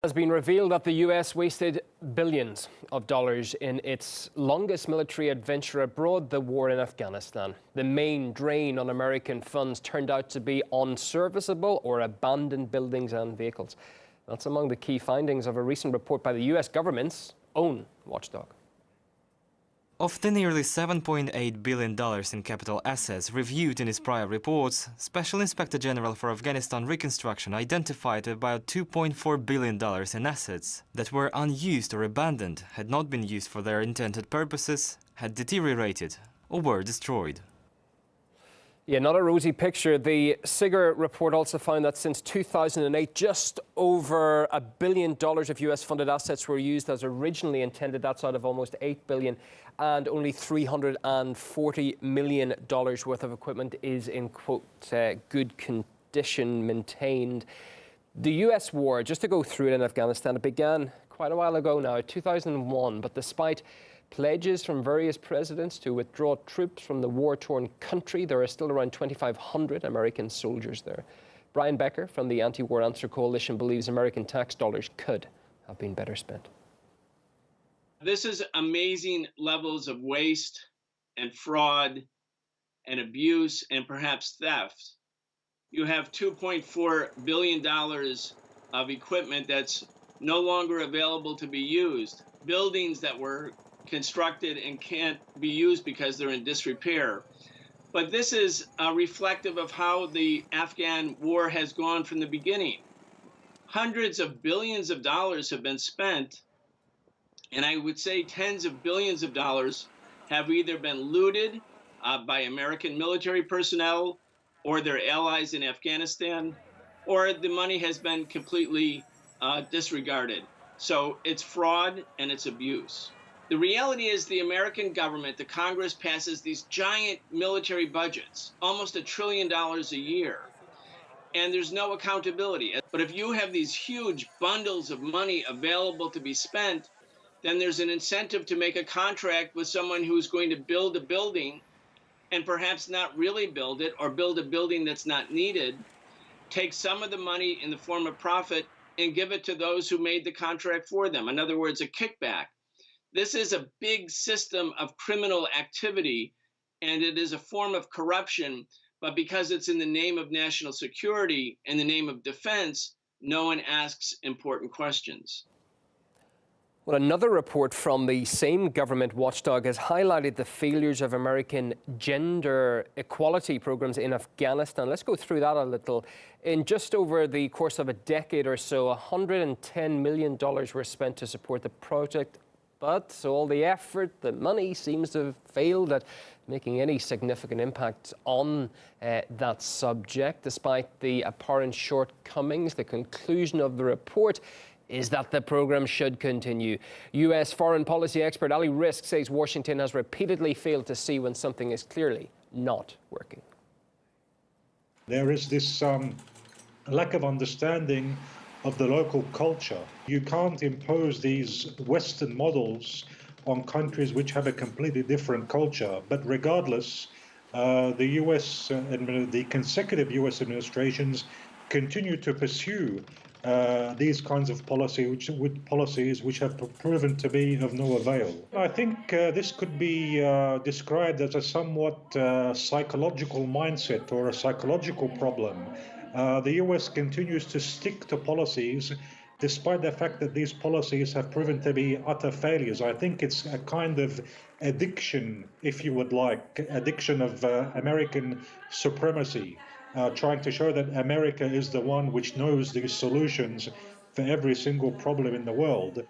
Has been revealed that the US wasted billions of dollars in its longest military adventure abroad, the war in Afghanistan. The main drain on American funds turned out to be unserviceable or abandoned buildings and vehicles. That's among the key findings of a recent report by the US government's own watchdog. Of the nearly $7.8 billion in capital assets reviewed in its prior reports, Special Inspector General for Afghanistan Reconstruction identified about $2.4 billion in assets that were unused or abandoned, had not been used for their intended purposes, had deteriorated, or were destroyed. Yeah, not a rosy picture. The SIGAR report also found that since 2008, just over $1 billion of US-funded assets were used as originally intended. That's out of almost $8 billion, and only $340 million worth of equipment is in, quote, good condition, maintained. The US war, just to go through it in Afghanistan, it began quite a while ago now, 2001, but despite pledges from various presidents to withdraw troops from the war-torn country, there are still around 2,500 American soldiers there. Brian Becker from the Anti-War Answer Coalition believes American tax dollars could have been better spent. This is amazing levels of waste and fraud and abuse and perhaps theft. You have $2.4 billion of equipment that's no longer available to be used. Buildings that were constructed and can't be used because they're in disrepair. But this is reflective of how the Afghan war has gone from the beginning. Hundreds of billions of dollars have been spent, and I would say tens of billions of dollars have either been looted by American military personnel or their allies in Afghanistan, or the money has been completely disregarded. So it's fraud and it's abuse. The reality is the American government, the Congress, passes these giant military budgets, almost $1 trillion a year, and there's no accountability. But if you have these huge bundles of money available to be spent, then there's an incentive to make a contract with someone who's going to build a building and perhaps not really build it, or build a building that's not needed, take some of the money in the form of profit and give it to those who made the contract for them. In other words, a kickback. This is a big system of criminal activity, and it is a form of corruption, but because it's in the name of national security, in the name of defense, no one asks important questions. Well, another report from the same government watchdog has highlighted the failures of American gender equality programs in Afghanistan. Let's go through that a little. In just over the course of a decade or so, $110 million were spent to support the project. But all the effort, the money seems to have failed at making any significant impact on that subject. Despite the apparent shortcomings, the conclusion of the report is that the program should continue. U.S. foreign policy expert Ali Risk says Washington has repeatedly failed to see when something is clearly not working. There is this lack of understanding of the local culture. You can't impose these Western models on countries which have a completely different culture. But regardless, the consecutive US administrations continue to pursue these kinds of policies which have proven to be of no avail. I think this could be described as a somewhat psychological mindset or a psychological problem. The US continues to stick to policies despite the fact that these policies have proven to be utter failures. I think it's a kind of addiction, if you would like, addiction of American supremacy, trying to show that America is the one which knows these solutions for every single problem in the world.